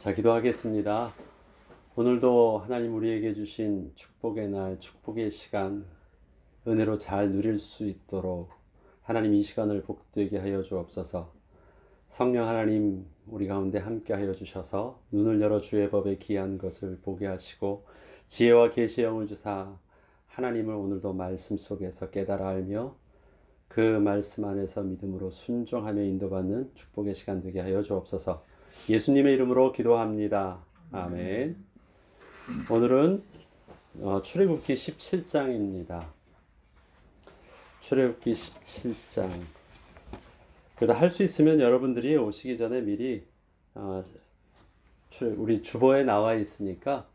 자, 기도하겠습니다. 오늘도 하나님 우리에게 주신 축복의 날, 축복의 시간, 은혜로 잘 누릴 수 있도록 하나님 이 시간을 복되게 하여 주옵소서. 성령 하나님 우리 가운데 함께 하여 주셔서 눈을 열어 주의 법에 귀한 것을 보게 하시고 지혜와 계시의 영을 주사 하나님을 오늘도 말씀 속에서 깨달아 알며 그 말씀 안에서 믿음으로 순종하며 인도받는 축복의 시간 되게 하여 주옵소서. 예수님의 이름으로 기도합니다. 아멘. 오늘은 출애굽기 17장입니다. 출애굽기 17장. 그래도 할 수 있으면 여러분들이 오시기 전에 미리 우리 주보에 나와 있으니까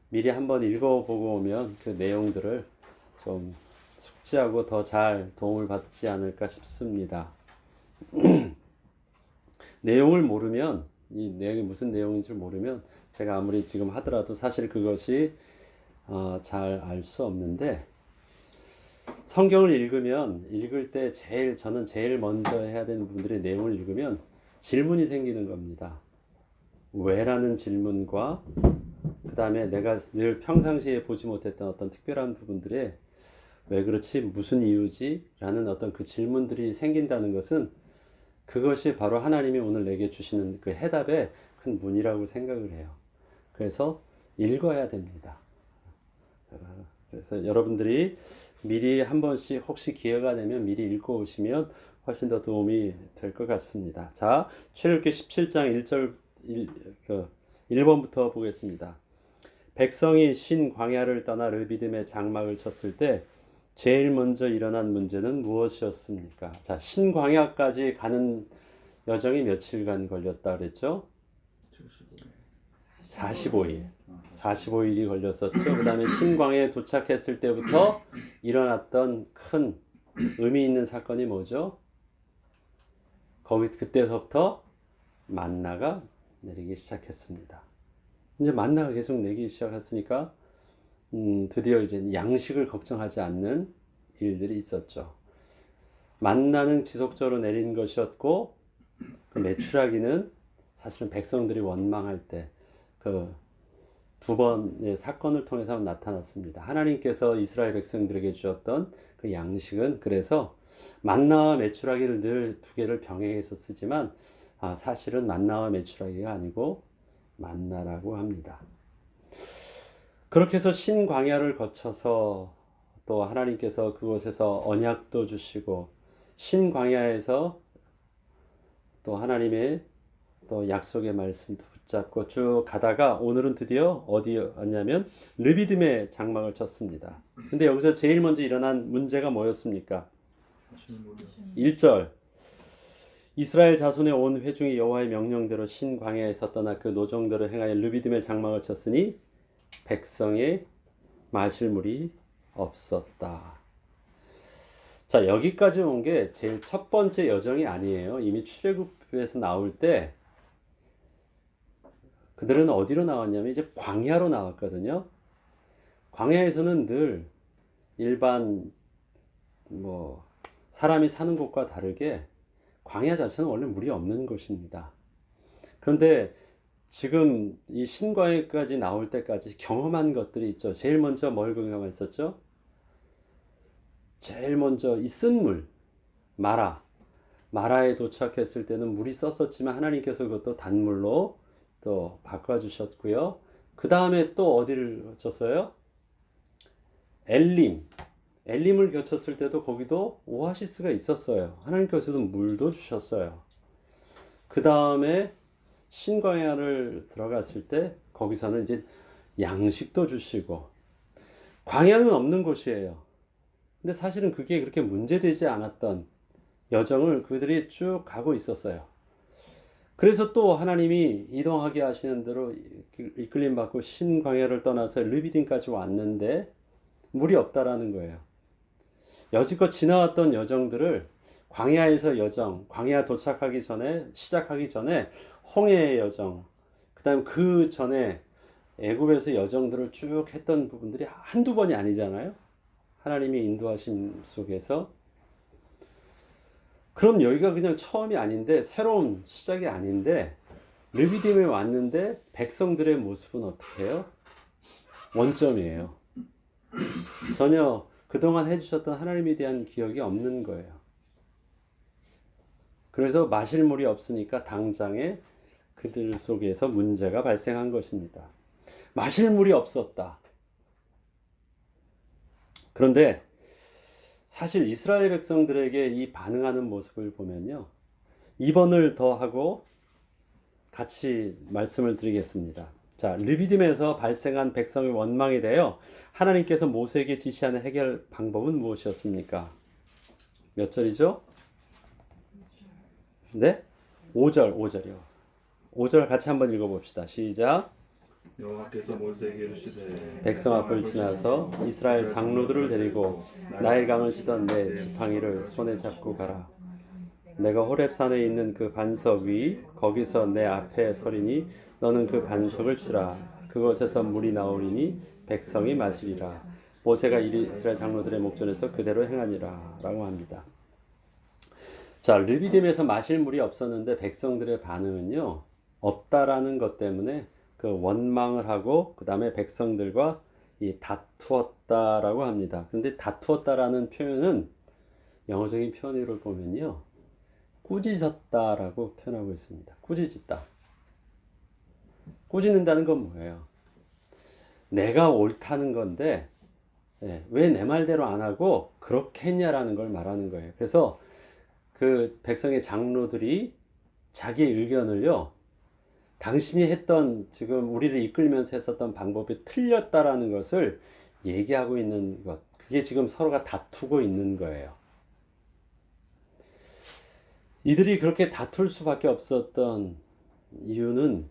미리 한번 읽어보고 오면 그 내용들을 좀 숙지하고 더 잘 도움을 받지 않을까 싶습니다. 내용을 모르면, 이 내용이 무슨 내용인지 모르면 제가 아무리 지금 하더라도 사실 그것이 잘 알 수 없는데, 성경을 읽을 때 저는 제일 먼저 해야 되는 부분들의 내용을 읽으면 질문이 생기는 겁니다. 왜라는 질문과 그 다음에 내가 늘 평상시에 보지 못했던 어떤 특별한 부분들에 왜 그렇지? 무슨 이유지? 라는 어떤 그 질문들이 생긴다는 것은 그것이 바로 하나님이 오늘 내게 주시는 그 해답의 큰 문이라고 생각을 해요. 그래서 읽어야 됩니다. 그래서 여러분들이 미리 한 번씩 혹시 기회가 되면 미리 읽고 오시면 훨씬 더 도움이 될 것 같습니다. 자, 출애굽기 17장 1번부터 보겠습니다. 백성이 신 광야를 떠나 르비딤에 장막을 쳤을 때 제일 먼저 일어난 문제는 무엇이었습니까? 자, 신광야까지 가는 여정이 며칠간 걸렸다 그랬죠? 45일. 45일이 걸렸었죠. 그 다음에 신광야에 도착했을 때부터 일어났던 큰 의미 있는 사건이 뭐죠? 그때서부터 만나가 내리기 시작했습니다. 이제 만나가 계속 내리기 시작했으니까 드디어 이제 양식을 걱정하지 않는 일들이 있었죠. 만나는 지속적으로 내린 것이었고, 그 메추라기는 사실은 백성들이 원망할 때 그 두 번의 사건을 통해서 나타났습니다. 하나님께서 이스라엘 백성들에게 주었던 그 양식은, 그래서 만나와 메추라기를 늘 두 개를 병행해서 쓰지만 사실은 만나와 메추라기가 아니고 만나라고 합니다. 그렇게 해서 신광야를 거쳐서 또 하나님께서 그곳에서 언약도 주시고 신광야에서 또 하나님의 또 약속의 말씀도 붙잡고 쭉 가다가 오늘은 드디어 어디 왔냐면 르비딤에 장막을 쳤습니다. 근데 여기서 제일 먼저 일어난 문제가 뭐였습니까? 1절. 이스라엘 자손의 온 회중이 여호와의 명령대로 신광야에서 떠나 그 노정대로 행하여 르비딤에 장막을 쳤으니 백성의 마실 물이 없었다. 자, 여기까지 온 게 제일 첫 번째 여정이 아니에요. 이미 출애굽에서 나올 때 그들은 어디로 나왔냐면 이제 광야로 나왔거든요. 광야에서는 늘 일반 사람이 사는 곳과 다르게 광야 자체는 원래 물이 없는 곳입니다. 그런데 지금 이 신광야까지 나올 때까지 경험한 것들이 있죠. 제일 먼저 뭘 경험했었죠? 제일 먼저 이 쓴물, 마라에 도착했을 때는 물이 썼었지만 하나님께서 그것도 단물로 또 바꿔주셨고요. 그 다음에 또 어디를 거쳤어요? 엘림을 거쳤을 때도 거기도 오아시스가 있었어요. 하나님께서도 물도 주셨어요. 그 다음에 신광야를 들어갔을 때 거기서는 이제 양식도 주시고, 광야는 없는 곳이에요. 근데 사실은 그게 그렇게 문제되지 않았던 여정을 그들이 쭉 가고 있었어요. 그래서 또 하나님이 이동하게 하시는 대로 이끌림 받고 신광야를 떠나서 르비딤까지 왔는데 물이 없다라는 거예요. 여지껏 지나왔던 여정들을 광야에서 광야 도착하기 전에, 시작하기 전에 홍해의 여정, 그 다음 그 전에 애굽에서 여정들을 쭉 했던 부분들이 한두 번이 아니잖아요. 하나님의 인도하심 속에서. 그럼 여기가 그냥 처음이 아닌데, 새로운 시작이 아닌데, 르비딤에 왔는데 백성들의 모습은 어떻게 해요? 원점이에요. 전혀 그동안 해주셨던 하나님에 대한 기억이 없는 거예요. 그래서 마실 물이 없으니까 당장에 그들 속에서 문제가 발생한 것입니다. 마실 물이 없었다. 그런데 사실 이스라엘 백성들에게 이 반응하는 모습을 보면요. 2번을 더 하고 같이 말씀을 드리겠습니다. 자, 르비딤에서 발생한 백성의 원망에 대하여 하나님께서 모세에게 지시하는 해결 방법은 무엇이었습니까? 몇 절이죠? 네? 5절이요. 5절 같이 한번 읽어봅시다. 시작. 여호와께서 모세에게 이르시되 백성 앞을 지나서 이스라엘 장로들을 데리고 나일강을 치던 내 지팡이를 손에 잡고 가라. 내가 호렙산에 있는 그 반석 위 거기서 내 앞에 서리니 너는 그 반석을 치라. 그곳에서 물이 나오리니 백성이 마시리라. 모세가 이스라엘 장로들의 목전에서 그대로 행하니라 라고 합니다. 자, 르비딤에서 마실 물이 없었는데 백성들의 반응은요, 없다라는 것 때문에 그 원망을 하고 그 다음에 백성들과 이 다투었다라고 합니다. 그런데 다투었다라는 표현은 영어적인 표현으로 보면요, 꾸짖었다라고 표현하고 있습니다. 꾸짖었다. 꾸짖는다는 건 뭐예요? 내가 옳다는 건데 왜 내 말대로 안 하고 그렇게 했냐라는 걸 말하는 거예요. 그래서 그 백성의 장로들이 자기의 의견을요, 당신이 했던 지금 우리를 이끌면서 했었던 방법이 틀렸다라는 것을 얘기하고 있는 것. 그게 지금 서로가 다투고 있는 거예요. 이들이 그렇게 다툴 수밖에 없었던 이유는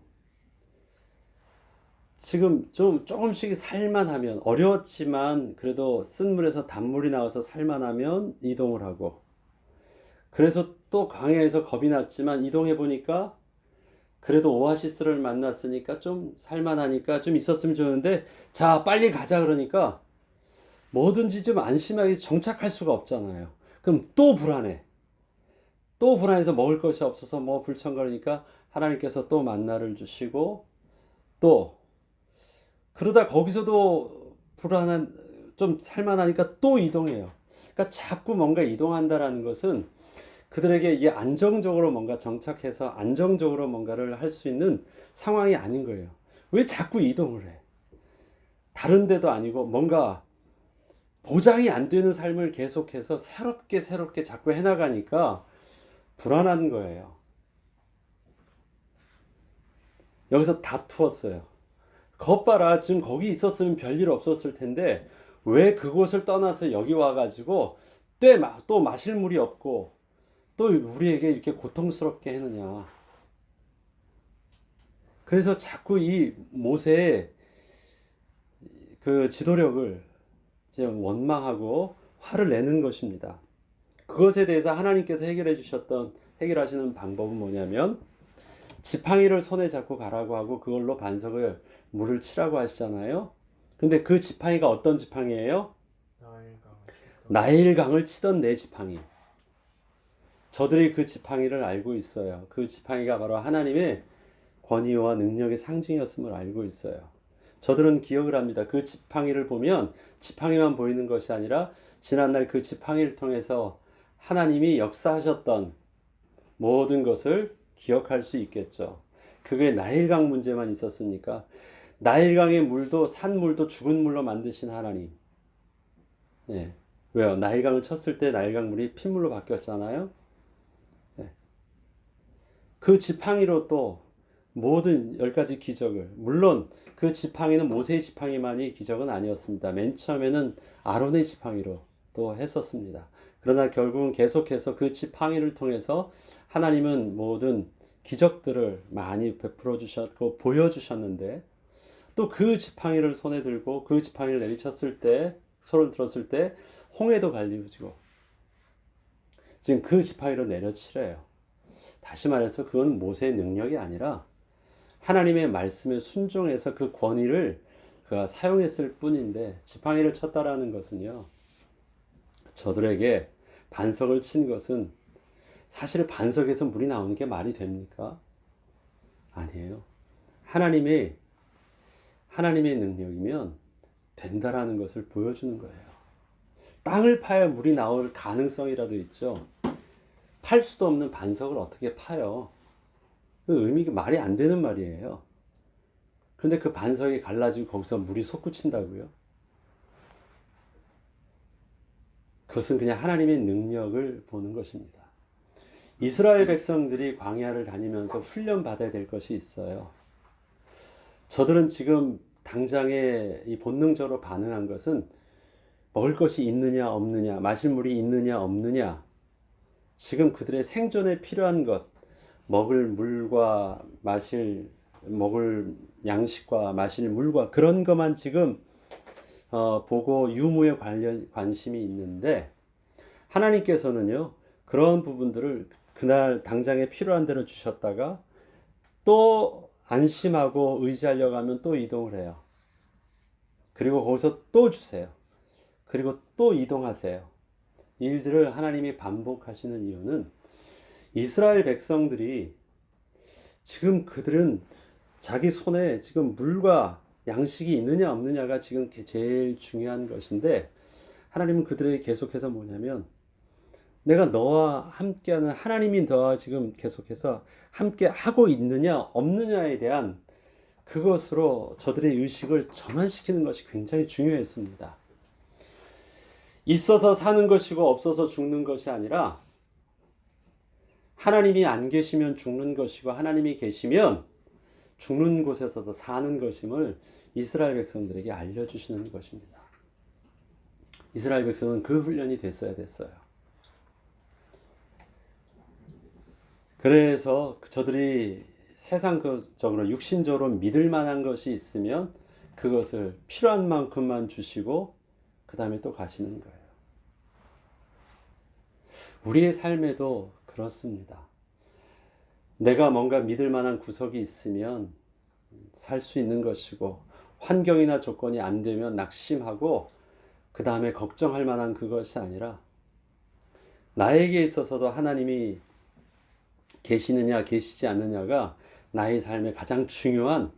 지금 좀 조금씩 살만하면 어려웠지만 그래도 쓴 물에서 단물이 나와서 살만하면 이동을 하고, 그래서 또 광야에서 겁이 났지만 이동해 보니까 그래도 오아시스를 만났으니까 좀 살만하니까 좀 있었으면 좋은데, 자 빨리 가자 그러니까 뭐든지 좀 안심하게 정착할 수가 없잖아요. 그럼 또 불안해. 또 불안해서 먹을 것이 없어서 뭐 불천거리니까 하나님께서 또 만나를 주시고, 또 그러다 거기서도 불안한, 좀 살만하니까 또 이동해요. 그러니까 자꾸 뭔가 이동한다라는 것은 그들에게 이게 안정적으로 뭔가 정착해서 안정적으로 뭔가를 할 수 있는 상황이 아닌 거예요. 왜 자꾸 이동을 해? 다른 데도 아니고 뭔가 보장이 안 되는 삶을 계속해서 새롭게 자꾸 해나가니까 불안한 거예요. 여기서 다투었어요. 것 봐라, 지금 거기 있었으면 별일 없었을 텐데 왜 그곳을 떠나서 여기 와가지고 또 마실 물이 없고 또 우리에게 이렇게 고통스럽게 했느냐. 그래서 자꾸 이 모세의 그 지도력을 지금 원망하고 화를 내는 것입니다. 그것에 대해서 하나님께서 해결하시는 방법은 뭐냐면, 지팡이를 손에 잡고 가라고 하고 그걸로 반석을 물을 치라고 하시잖아요. 근데 그 지팡이가 어떤 지팡이예요? 나일강을 치던 내 지팡이. 저들이 그 지팡이를 알고 있어요. 그 지팡이가 바로 하나님의 권위와 능력의 상징이었음을 알고 있어요. 저들은 기억을 합니다. 그 지팡이를 보면 지팡이만 보이는 것이 아니라 지난날 그 지팡이를 통해서 하나님이 역사하셨던 모든 것을 기억할 수 있겠죠. 그게 나일강 문제만 있었습니까? 나일강의 물도 산물도 죽은 물로 만드신 하나님. 예. 왜요? 나일강을 쳤을 때 나일강 물이 핏물로 바뀌었잖아요. 예. 그 지팡이로 또 모든 10가지 기적을, 물론 그 지팡이는 모세의 지팡이만이 기적은 아니었습니다. 맨 처음에는 아론의 지팡이로 또 했었습니다. 그러나 결국은 계속해서 그 지팡이를 통해서 하나님은 모든 기적들을 많이 베풀어 주셨고 보여주셨는데, 또 그 지팡이를 손에 들고 그 지팡이를 내리쳤을 때, 소를 들었을 때 홍해도 갈리우지고 지금 그 지팡이로 내려치래요. 다시 말해서 그건 모세의 능력이 아니라 하나님의 말씀에 순종해서 그 권위를 그가 사용했을 뿐인데, 지팡이를 쳤다라는 것은요, 저들에게 반석을 친 것은, 사실 반석에서 물이 나오는 게 말이 됩니까? 아니에요. 하나님의 능력이면 된다라는 것을 보여주는 거예요. 땅을 파야 물이 나올 가능성이라도 있죠. 팔 수도 없는 반석을 어떻게 파요? 그 의미가 말이 안 되는 말이에요. 그런데 그 반석이 갈라지고 거기서 물이 솟구친다고요? 그것은 그냥 하나님의 능력을 보는 것입니다. 이스라엘 백성들이 광야를 다니면서 훈련 받아야 될 것이 있어요. 저들은 지금 당장에 이 본능적으로 반응한 것은 먹을 것이 있느냐 없느냐, 마실 물이 있느냐 없느냐, 지금 그들의 생존에 필요한 것, 먹을 양식과 마실 물과 그런 것만 지금 보고 유무에 관심이 있는데, 하나님께서는요 그런 부분들을 그날 당장에 필요한 대로 주셨다가 또 안심하고 의지하려고 하면 또 이동을 해요. 그리고 거기서 또 주세요. 그리고 또 이동하세요. 이 일들을 하나님이 반복하시는 이유는 이스라엘 백성들이 지금 그들은 자기 손에 지금 물과 양식이 있느냐 없느냐가 지금 제일 중요한 것인데, 하나님은 그들에게 계속해서 뭐냐면, 내가 너와 함께하는 하나님이 너와 지금 계속해서 함께 하고 있느냐 없느냐에 대한 그것으로 저들의 의식을 전환시키는 것이 굉장히 중요했습니다. 있어서 사는 것이고 없어서 죽는 것이 아니라, 하나님이 안 계시면 죽는 것이고 하나님이 계시면 죽는 곳에서도 사는 것임을 이스라엘 백성들에게 알려주시는 것입니다. 이스라엘 백성은 그 훈련이 됐어야 됐어요. 그래서 저들이 세상적으로 육신적으로 믿을 만한 것이 있으면 그것을 필요한 만큼만 주시고 그 다음에 또 가시는 거예요. 우리의 삶에도 그렇습니다. 내가 뭔가 믿을 만한 구석이 있으면 살 수 있는 것이고, 환경이나 조건이 안 되면 낙심하고 그 다음에 걱정할 만한 그것이 아니라, 나에게 있어서도 하나님이 계시느냐 계시지 않느냐가 나의 삶에 가장 중요한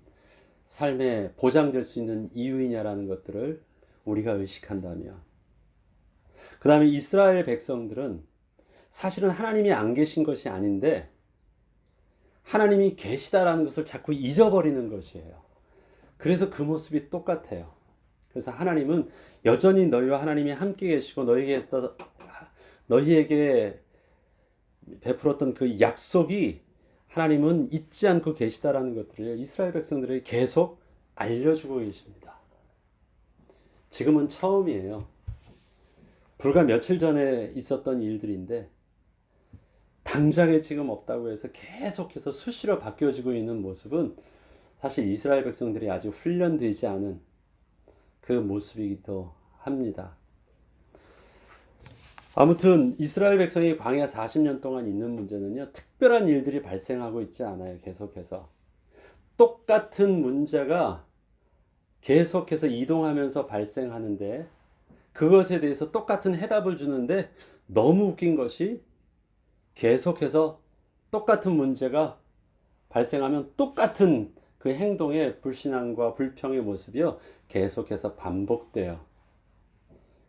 삶에 보장될 수 있는 이유이냐라는 것들을 우리가 의식한다면, 그 다음에 이스라엘 백성들은 사실은 하나님이 안 계신 것이 아닌데 하나님이 계시다라는 것을 자꾸 잊어버리는 것이에요. 그래서 그 모습이 똑같아요. 그래서 하나님은 여전히 너희와 하나님이 함께 계시고 너희에게 베풀었던 그 약속이 하나님은 잊지 않고 계시다라는 것들을 이스라엘 백성들에게 계속 알려주고 계십니다. 지금은 처음이에요. 불과 며칠 전에 있었던 일들인데 당장에 지금 없다고 해서 계속해서 수시로 바뀌어지고 있는 모습은 사실 이스라엘 백성들이 아직 훈련되지 않은 그 모습이기도 합니다. 아무튼 이스라엘 백성이 광야 40년 동안 있는 문제는요, 특별한 일들이 발생하고 있지 않아요. 계속해서 똑같은 문제가 계속해서 이동하면서 발생하는데, 그것에 대해서 똑같은 해답을 주는데, 너무 웃긴 것이 계속해서 똑같은 문제가 발생하면 똑같은 그 행동의 불신앙과 불평의 모습이요 계속해서 반복돼요.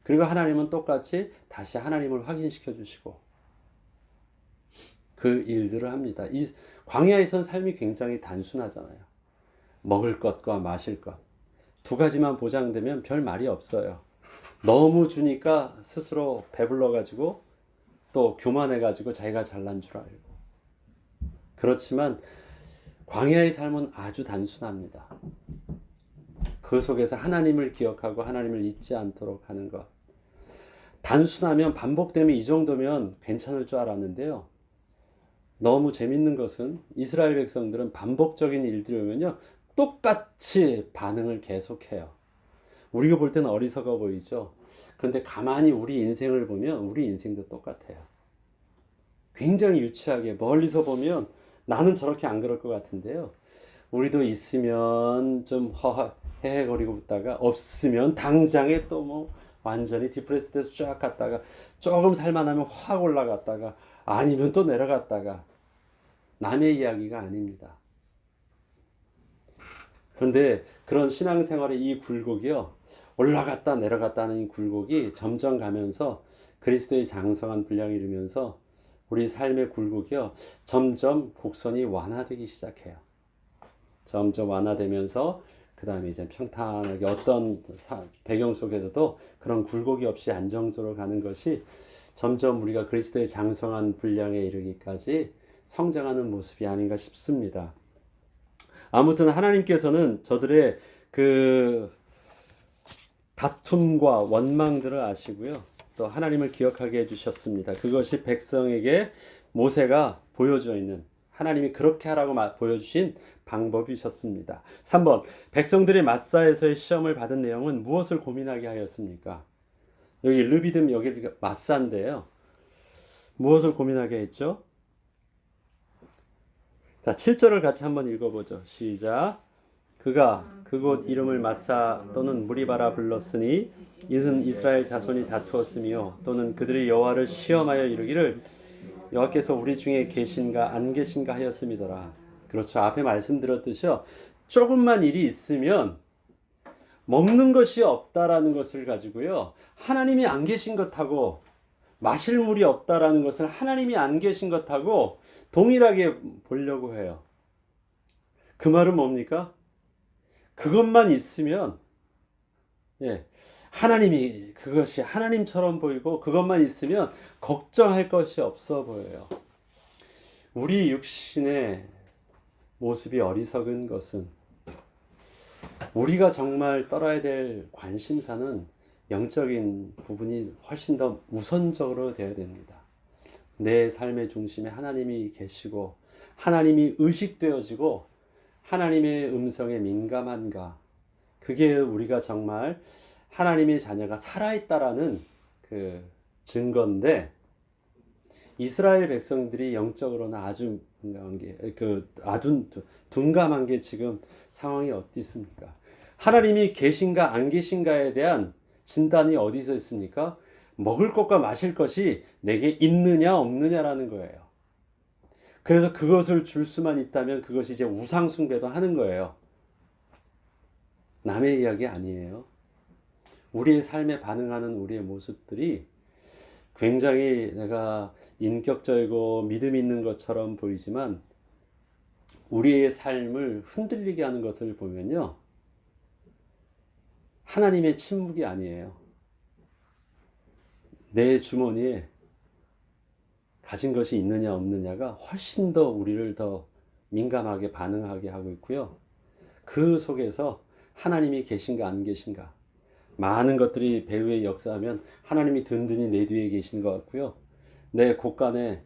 그리고 하나님은 똑같이 다시 하나님을 확인시켜 주시고 그 일들을 합니다. 이 광야에선 삶이 굉장히 단순하잖아요. 먹을 것과 마실 것 두 가지만 보장되면 별 말이 없어요. 너무 주니까 스스로 배불러 가지고 또 교만해 가지고 자기가 잘난 줄 알고. 그렇지만 광야의 삶은 아주 단순합니다. 그 속에서 하나님을 기억하고 하나님을 잊지 않도록 하는 것. 단순하면, 반복되면 이 정도면 괜찮을 줄 알았는데요. 너무 재밌는 것은 이스라엘 백성들은 반복적인 일들이 오면요 똑같이 반응을 계속해요. 우리가 볼 때는 어리석어 보이죠. 그런데 가만히 우리 인생을 보면 우리 인생도 똑같아요. 굉장히 유치하게 멀리서 보면 나는 저렇게 안 그럴 것 같은데요. 우리도 있으면 좀 헤헤거리고 웃다가 없으면 당장에 또 뭐 완전히 디프레스 돼서 쫙 갔다가 조금 살만하면 확 올라갔다가 아니면 또 내려갔다가, 남의 이야기가 아닙니다. 그런데 그런 신앙생활의 이 굴곡이요, 올라갔다 내려갔다 하는 이 굴곡이 점점 가면서 그리스도의 장성한 분량을 이루면서 우리 삶의 굴곡이요, 점점 곡선이 완화되기 시작해요. 점점 완화되면서 그 다음에 이제 평탄하게 어떤 배경 속에서도 그런 굴곡이 없이 안정적으로 가는 것이 점점 우리가 그리스도의 장성한 분량에 이르기까지 성장하는 모습이 아닌가 싶습니다. 아무튼 하나님께서는 저들의 그 다툼과 원망들을 아시고요, 또 하나님을 기억하게 해주셨습니다. 그것이 백성에게 모세가 보여주어 있는, 하나님이 그렇게 하라고 보여주신 방법이셨습니다. 3번, 백성들이 마사에서의 시험을 받은 내용은 무엇을 고민하게 하였습니까? 여기 르비딤, 여기 마사인데요, 무엇을 고민하게 했죠? 자, 7절을 같이 한번 읽어보죠. 시작. 그가 그곳 이름을 마사 또는 무리바라 불렀으니 이는 이스라엘 자손이 다투었으며 또는 그들이 여호와를 시험하여 이르기를 여호와께서 우리 중에 계신가 안 계신가 하였음이더라. 그렇죠. 앞에 말씀드렸듯이요, 조금만 일이 있으면 먹는 것이 없다라는 것을 가지고요, 하나님이 안 계신 것하고 마실 물이 없다라는 것을 하나님이 안 계신 것하고 동일하게 보려고 해요. 그 말은 뭡니까? 그것만 있으면, 예, 하나님이 그것이 하나님처럼 보이고 그것만 있으면 걱정할 것이 없어 보여요. 우리 육신의 모습이 어리석은 것은, 우리가 정말 떨어야 될 관심사는 영적인 부분이 훨씬 더 우선적으로 되어야 됩니다. 내 삶의 중심에 하나님이 계시고 하나님이 의식되어지고 하나님의 음성에 민감한가, 그게 우리가 정말 하나님의 자녀가 살아있다라는 그 증거인데, 이스라엘 백성들이 영적으로는 아주 둔감한 게 지금 상황이 어디 있습니까? 하나님이 계신가 안 계신가에 대한 진단이 어디서 있습니까? 먹을 것과 마실 것이 내게 있느냐 없느냐라는 거예요. 그래서 그것을 줄 수만 있다면 그것이 이제 우상 숭배도 하는 거예요. 남의 이야기 아니에요. 우리의 삶에 반응하는 우리의 모습들이 굉장히 내가 인격적이고 믿음 있는 것처럼 보이지만 우리의 삶을 흔들리게 하는 것을 보면요, 하나님의 침묵이 아니에요. 내 주머니에 가진 것이 있느냐 없느냐가 훨씬 더 우리를 더 민감하게 반응하게 하고 있고요. 그 속에서 하나님이 계신가 안 계신가, 많은 것들이 배후에 역사하면 하나님이 든든히 내 뒤에 계신 것 같고요, 내 곳간에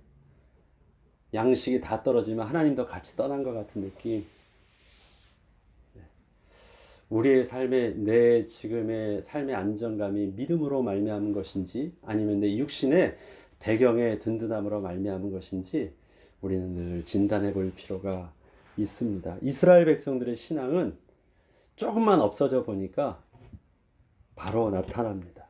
양식이 다 떨어지면 하나님도 같이 떠난 것 같은 느낌. 우리의 삶의, 내 지금의 삶의 안정감이 믿음으로 말미암은 것인지 아니면 내 육신의 배경의 든든함으로 말미암은 것인지 우리는 늘 진단해 볼 필요가 있습니다. 이스라엘 백성들의 신앙은 조금만 없어져 보니까 바로 나타납니다.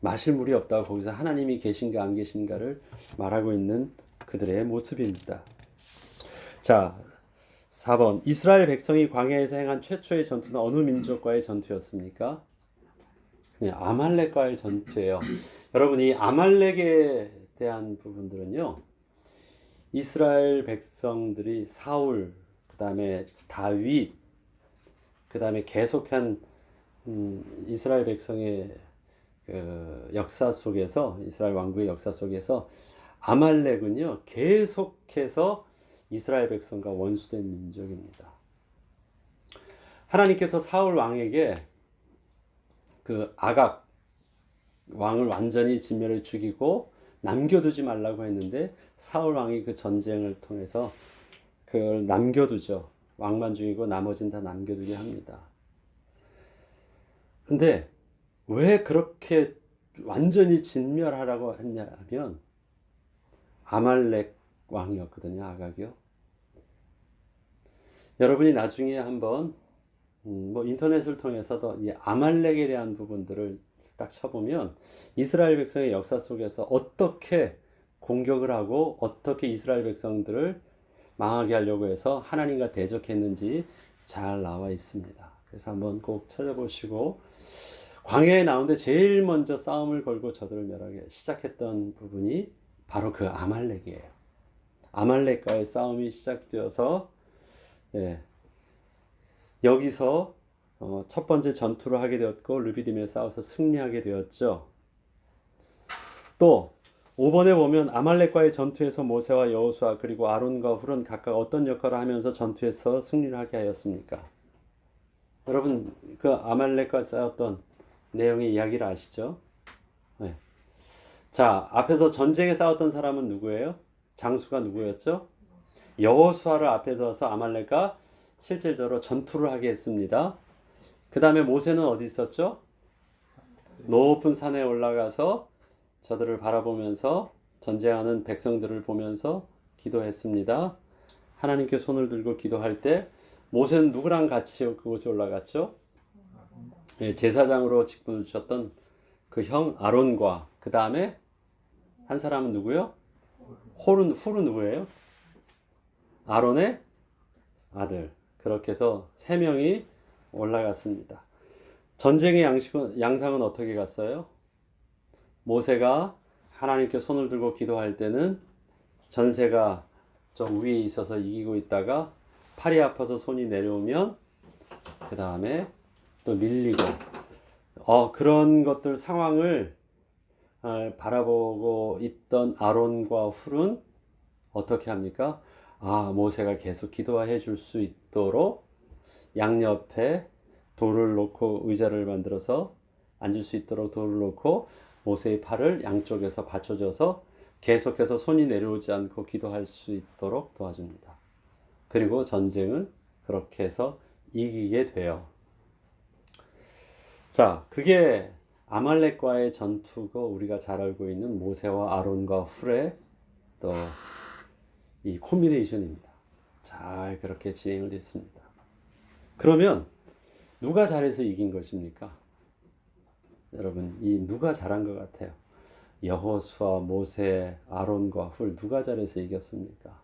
마실 물이 없다고 거기서 하나님이 계신가 안 계신가를 말하고 있는 그들의 모습입니다. 자, 4번, 이스라엘 백성이 광야에서 행한 최초의 전투는 어느 민족과의 전투였습니까? 네, 아말렉과의 전투예요. 여러분, 이 아말렉에 대한 부분들은요, 이스라엘 백성들이 사울, 그 다음에 다윗, 그 다음에 계속한 이스라엘 백성의 그 역사 속에서, 이스라엘 왕국의 역사 속에서 아말렉은요, 계속해서 이스라엘 백성과 원수된 민족입니다. 하나님께서 사울 왕에게 그 아각 왕을 완전히 진멸해 죽이고 남겨두지 말라고 했는데 사울 왕이 그 전쟁을 통해서 그걸 남겨두죠. 왕만 죽이고 나머지는 다 남겨두게 합니다. 근데 왜 그렇게 완전히 진멸하라고 했냐면 아말렉 왕이었거든요, 아각이요. 여러분이 나중에 한번 뭐 인터넷을 통해서도 이 아말렉에 대한 부분들을 딱 쳐보면 이스라엘 백성의 역사 속에서 어떻게 공격을 하고 어떻게 이스라엘 백성들을 망하게 하려고 해서 하나님과 대적했는지 잘 나와 있습니다. 그래서 한번 꼭 찾아보시고 광야에 나오는데 제일 먼저 싸움을 걸고 저들을 멸하게 시작했던 부분이 바로 그 아말렉이에요. 아말렉과의 싸움이 시작되어서 예, 여기서 첫 번째 전투를 하게 되었고 르비딤에 싸워서 승리하게 되었죠. 또 5번에 보면 아말렉과의 전투에서 모세와 여호수아 그리고 아론과 훌은 각각 어떤 역할을 하면서 전투에서 승리를 하게 하였습니까? 여러분 그 아말렉과 싸웠던 내용의 이야기를 아시죠? 네. 자, 앞에서 전쟁에 싸웠던 사람은 누구예요? 장수가 누구였죠? 여호수아를 앞에 둬서 아말렉과 실질적으로 전투를 하게 했습니다. 그 다음에 모세는 어디 있었죠? 높은 산에 올라가서 저들을 바라보면서 전쟁하는 백성들을 보면서 기도했습니다. 하나님께 손을 들고 기도할 때 모세는 누구랑 같이 그곳에 올라갔죠? 예, 제사장으로 직분을 주셨던 그 형 아론과 그 다음에 한 사람은 누구요? 훌은 누구예요? 아론의 아들. 그렇게 해서 세 명이 올라갔습니다. 전쟁의 양상은 어떻게 갔어요? 모세가 하나님께 손을 들고 기도할 때는 전세가 저 위에 있어서 이기고 있다가 팔이 아파서 손이 내려오면 그 다음에 또 밀리고 그런 것들 상황을 바라보고 있던 아론과 훌은 어떻게 합니까? 모세가 계속 기도해 줄 수 있도록 양옆에 돌을 놓고 의자를 만들어서 앉을 수 있도록 돌을 놓고 모세의 팔을 양쪽에서 받쳐줘서 계속해서 손이 내려오지 않고 기도할 수 있도록 도와줍니다. 그리고 전쟁은 그렇게 해서 이기게 돼요. 자, 그게 아말렉과의 전투가 우리가 잘 알고 있는 모세와 아론과 훌의 또 이 콤비네이션입니다. 잘 그렇게 진행을 됐습니다. 그러면 누가 잘해서 이긴 것입니까? 여러분, 이 누가 잘한 것 같아요? 여호수아, 모세, 아론과 훌 누가 잘해서 이겼습니까?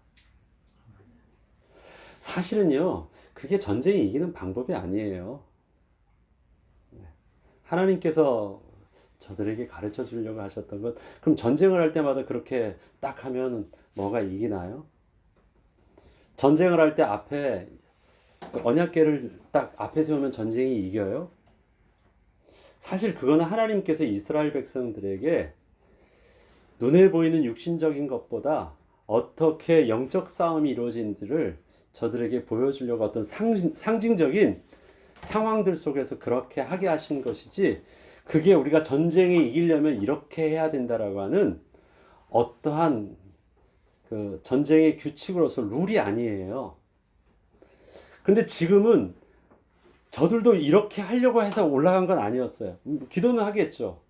사실은요, 그게 전쟁이 이기는 방법이 아니에요. 하나님께서 저들에게 가르쳐 주려고 하셨던 것, 그럼 전쟁을 할 때마다 그렇게 딱 하면 뭐가 이기나요? 전쟁을 할 때 앞에 언약궤를 딱 앞에 세우면 전쟁이 이겨요? 사실 그거는 하나님께서 이스라엘 백성들에게 눈에 보이는 육신적인 것보다 어떻게 영적 싸움이 이루어진지를 저들에게 보여주려고 어떤 상징적인 상황들 속에서 그렇게 하게 하신 것이지, 그게 우리가 전쟁에 이기려면 이렇게 해야 된다라고 하는 어떠한 그 전쟁의 규칙으로서 룰이 아니에요. 근데 지금은 저들도 이렇게 하려고 해서 올라간 건 아니었어요. 기도는 하겠죠.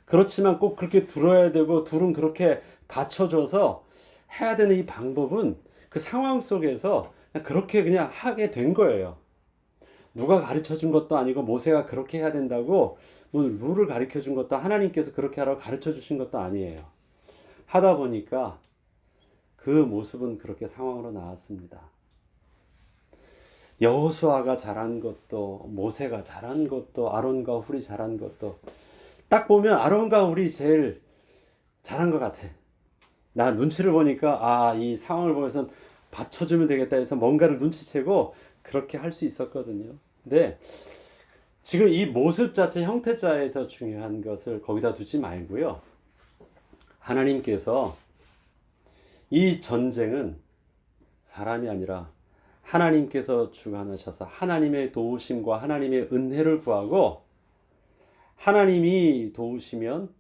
그렇지만 꼭 그렇게 들어야 되고 둘은 그렇게 받쳐줘서 해야 되는 이 방법은 그 상황 속에서 그렇게 그냥 하게 된 거예요. 누가 가르쳐 준 것도 아니고 모세가 그렇게 해야 된다고 뭐 룰을 가르쳐 준 것도 하나님께서 그렇게 하라고 가르쳐 주신 것도 아니에요. 하다 보니까 그 모습은 그렇게 상황으로 나왔습니다. 여호수아가 잘한 것도 모세가 잘한 것도 아론과 훌이 잘한 것도 딱 보면 아론과 훌이 제일 잘한 것 같아. 나 눈치를 보니까 이 상황을 보면서 받쳐주면 되겠다 해서 뭔가를 눈치채고 그렇게 할 수 있었거든요. 근데 지금 이 모습 자체 형태자에 더 중요한 것을 거기다 두지 말고요. 하나님께서 이 전쟁은 사람이 아니라 하나님께서 주관하셔서 하나님의 도우심과 하나님의 은혜를 구하고 하나님이 도우시면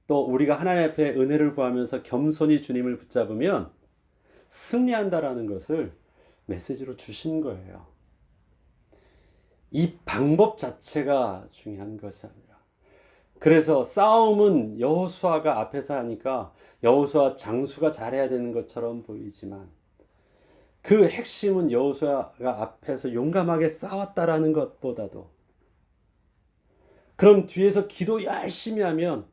또 우리가 하나님 앞에 은혜를 구하면서 겸손히 주님을 붙잡으면 승리한다라는 것을 메시지로 주신 거예요. 이 방법 자체가 중요한 것이 아니라, 그래서 싸움은 여호수아가 앞에서 하니까 여호수아 장수가 잘해야 되는 것처럼 보이지만 그 핵심은 여호수아가 앞에서 용감하게 싸웠다라는 것보다도, 그럼 뒤에서 기도 열심히 하면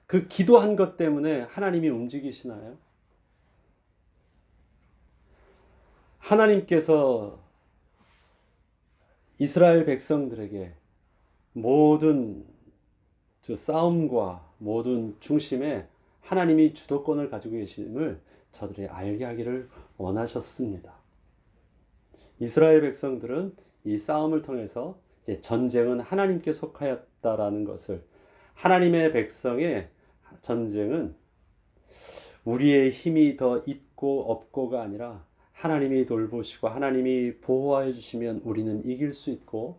그 기도한 것 때문에 하나님이 움직이시나요? 하나님께서 이스라엘 백성들에게 모든 싸움과 모든 중심에 하나님이 주도권을 가지고 계심을 저들이 알게 하기를 원하셨습니다. 이스라엘 백성들은 이 싸움을 통해서 이제 전쟁은 하나님께 속하였다라는 것을, 하나님의 백성의 전쟁은 우리의 힘이 더 있고 없고가 아니라 하나님이 돌보시고 하나님이 보호하여 주시면 우리는 이길 수 있고,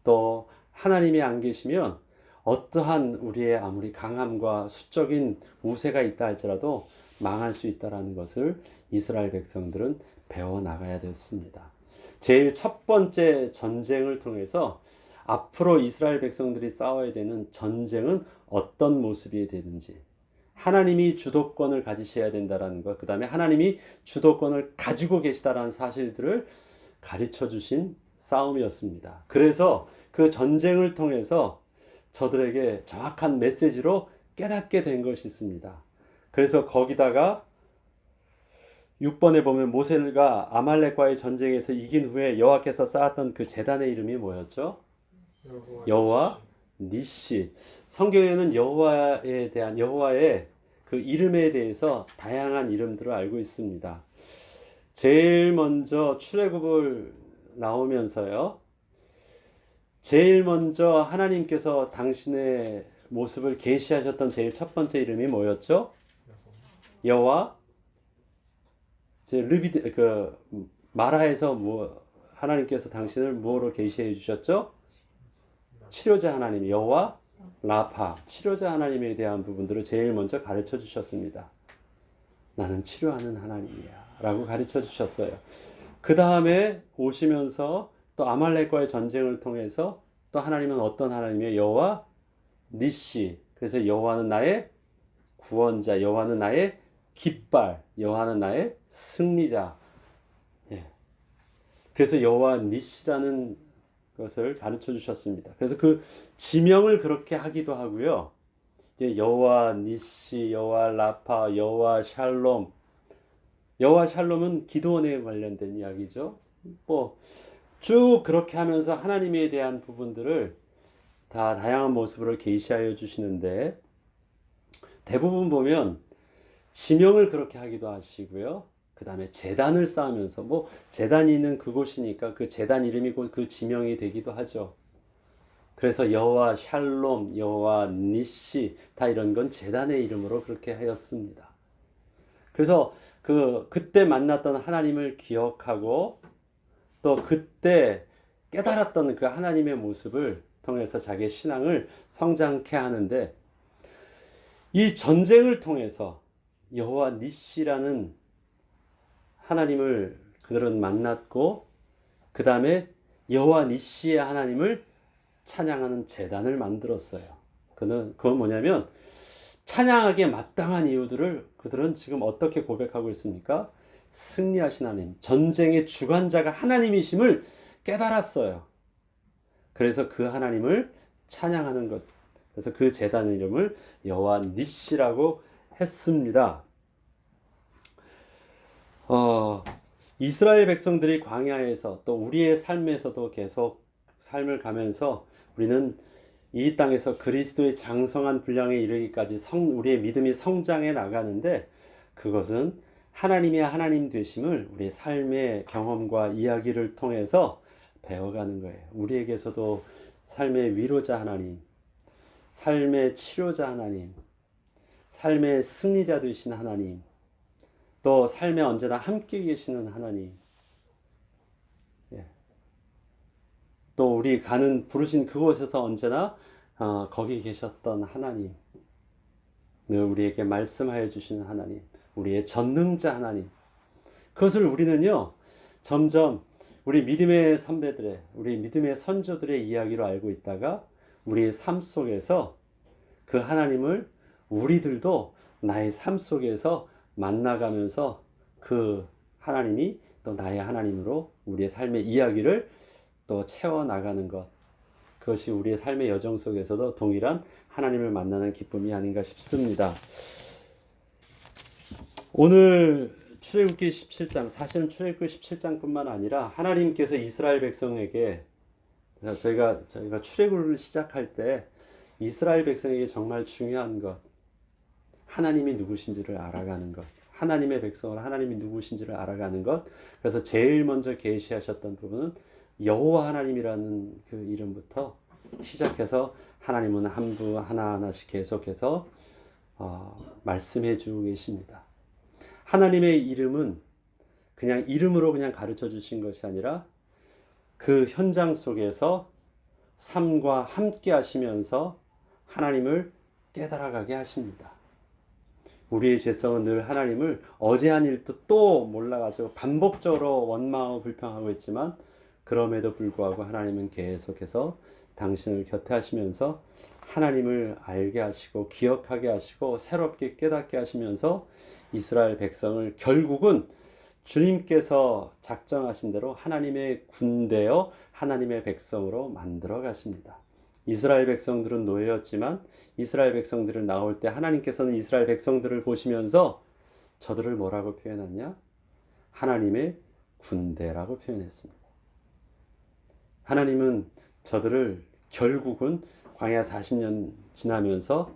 또 하나님이 안 계시면 어떠한 우리의 아무리 강함과 수적인 우세가 있다 할지라도 망할 수 있다라는 것을 이스라엘 백성들은 배워나가야 됐습니다. 제일 첫 번째 전쟁을 통해서 앞으로 이스라엘 백성들이 싸워야 되는 전쟁은 어떤 모습이 되는지, 하나님이 주도권을 가지셔야 된다라는 것, 그 다음에 하나님이 주도권을 가지고 계시다라는 사실들을 가르쳐 주신 싸움이었습니다. 그래서 그 전쟁을 통해서 저들에게 정확한 메시지로 깨닫게 된 것이 있습니다. 그래서 거기다가 6번에 보면 모세가 아말렉과의 전쟁에서 이긴 후에 여호와께서 쌓았던 그 제단의 이름이 뭐였죠? 여호와 니시. 성경에는 여호와에 대한, 여호와의 그 이름에 대해서 다양한 이름들을 알고 있습니다. 제일 먼저 출애굽을 나오면서요, 제일 먼저 하나님께서 당신의 모습을 계시하셨던 제일 첫 번째 이름이 뭐였죠? 여호와. 마라에서 하나님께서 당신을 무엇으로 계시해 주셨죠? 치료자 하나님, 여호와 라파, 치료자 하나님에 대한 부분들을 제일 먼저 가르쳐 주셨습니다. 나는 치료하는 하나님이야 라고 가르쳐 주셨어요. 그 다음에 오시면서 또 아말렉과의 전쟁을 통해서 또 하나님은 어떤 하나님이에요? 여호와 니시. 그래서 여호와는 나의 구원자, 여호와는 나의 깃발, 여호와는 나의 승리자. 예. 그래서 여호와 니시라는 것을 가르쳐 주셨습니다. 그래서 그 지명을 그렇게 하기도 하고요. 이제 여호와 니시, 여호와 라파, 여호와 샬롬. 여호와 샬롬은 기도원에 관련된 이야기죠. 쭉 그렇게 하면서 하나님에 대한 부분들을 다 다양한 모습으로 계시하여 주시는데, 대부분 보면 지명을 그렇게 하기도 하시고요. 그 다음에 제단을 쌓으면서, 제단이 있는 그곳이니까 그 제단 이름이 곧 그 지명이 되기도 하죠. 그래서 여호와 샬롬, 여호와 니시, 다 이런 건 제단의 이름으로 그렇게 하였습니다. 그래서 그때 만났던 하나님을 기억하고, 또 그때 깨달았던 그 하나님의 모습을 통해서 자기의 신앙을 성장케 하는데, 이 전쟁을 통해서 여호와 니시라는 하나님을 그들은 만났고, 그 다음에 여호와 니시의 하나님을 찬양하는 제단을 만들었어요. 그건 뭐냐면, 찬양하기에 마땅한 이유들을 그들은 지금 어떻게 고백하고 있습니까? 승리하신 하나님, 전쟁의 주관자가 하나님이심을 깨달았어요. 그래서 그 하나님을 찬양하는 것, 그래서 그 제단 이름을 여호와 니시라고 했습니다. 이스라엘 백성들이 광야에서 또 우리의 삶에서도 계속 삶을 가면서 우리는 이 땅에서 그리스도의 장성한 분량에 이르기까지 우리의 믿음이 성장해 나가는데, 그것은 하나님의 하나님 되심을 우리의 삶의 경험과 이야기를 통해서 배워가는 거예요. 우리에게서도 삶의 위로자 하나님, 삶의 치료자 하나님, 삶의 승리자 되신 하나님, 또 삶에 언제나 함께 계시는 하나님, 또 우리 부르신 그곳에서 언제나 거기 계셨던 하나님, 늘 우리에게 말씀하여 주시는 하나님, 우리의 전능자 하나님, 그것을 우리는요 점점 우리 믿음의 선배들의, 우리 믿음의 선조들의 이야기로 알고 있다가 우리의 삶 속에서 그 하나님을 우리들도 나의 삶 속에서 만나가면서 그 하나님이 또 나의 하나님으로 우리의 삶의 이야기를 또 채워나가는 것, 그것이 우리의 삶의 여정 속에서도 동일한 하나님을 만나는 기쁨이 아닌가 싶습니다. 오늘 출애굽기 17장, 사실은 출애굽기 17장뿐만 아니라 하나님께서 이스라엘 백성에게 저희가 출애굽을 시작할 때 이스라엘 백성에게 정말 중요한 것, 하나님이 누구신지를 알아가는 것, 하나님의 백성을 하나님이 누구신지를 알아가는 것. 그래서 제일 먼저 계시하셨던 부분은 여호와 하나님이라는 그 이름부터 시작해서 하나님은 한 분 하나하나씩 계속해서 말씀해 주고 계십니다. 하나님의 이름은 그냥 이름으로 그냥 가르쳐 주신 것이 아니라 그 현장 속에서 삶과 함께 하시면서 하나님을 깨달아가게 하십니다. 우리의 죄성은 늘 하나님을 어제 한 일도 또 몰라가지고 반복적으로 원망하고 불평하고 있지만, 그럼에도 불구하고 하나님은 계속해서 당신을 곁에 하시면서 하나님을 알게 하시고 기억하게 하시고 새롭게 깨닫게 하시면서 이스라엘 백성을 결국은 주님께서 작정하신 대로 하나님의 군대여 하나님의 백성으로 만들어 가십니다. 이스라엘 백성들은 노예였지만 이스라엘 백성들을 나올 때 하나님께서는 이스라엘 백성들을 보시면서 저들을 뭐라고 표현하냐? 하나님의 군대라고 표현했습니다. 하나님은 저들을 결국은 광야 40년 지나면서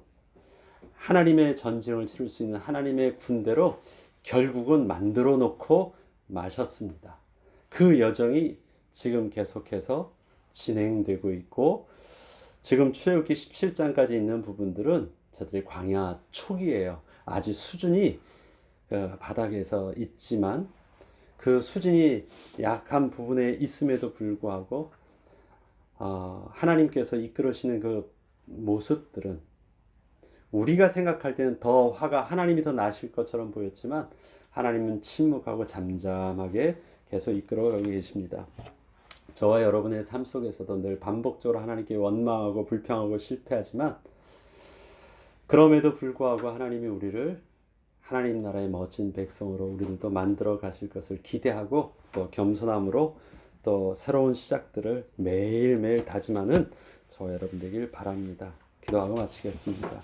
하나님의 전쟁을 치를 수 있는 하나님의 군대로 결국은 만들어 놓고 마셨습니다. 그 여정이 지금 계속해서 진행되고 있고, 지금 출애굽기 17장까지 있는 부분들은 저들이 광야 초기예요. 아직 수준이 바닥에서 있지만 그 수준이 약한 부분에 있음에도 불구하고 하나님께서 이끌으시는 그 모습들은 우리가 생각할 때는 더 화가 하나님이 더 나실 것처럼 보였지만 하나님은 침묵하고 잠잠하게 계속 이끌어가고 계십니다. 저와 여러분의 삶 속에서도 늘 반복적으로 하나님께 원망하고 불평하고 실패하지만, 그럼에도 불구하고 하나님이 우리를 하나님 나라의 멋진 백성으로 우리들도 만들어 가실 것을 기대하고 또 겸손함으로 또 새로운 시작들을 매일매일 다짐하는 저와 여러분 되길 바랍니다. 기도하고 마치겠습니다.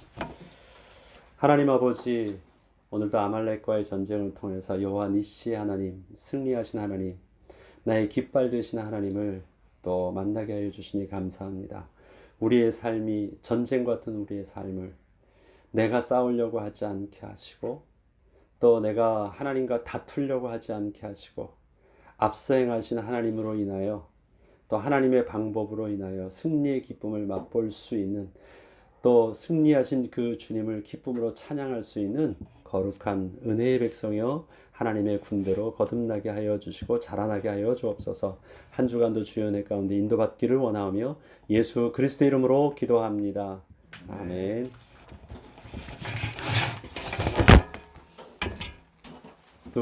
하나님 아버지, 오늘도 아말렉과의 전쟁을 통해서 여호와 니시 하나님, 승리하신 하나님, 나의 깃발 되신 하나님을 또 만나게 하여 주시니 감사합니다. 우리의 삶이 전쟁 같은 우리의 삶을 내가 싸우려고 하지 않게 하시고, 또 내가 하나님과 다투려고 하지 않게 하시고, 앞서 행하신 하나님으로 인하여 또 하나님의 방법으로 인하여 승리의 기쁨을 맛볼 수 있는, 또 승리하신 그 주님을 기쁨으로 찬양할 수 있는 거룩한 은혜의 백성이여 하나님의 군대로 거듭나게 하여 주시고 자라나게 하여 주옵소서. 한 주간도 주의 은혜 가운데 인도받기를 원하며 예수 그리스도 이름으로 기도합니다. 아멘.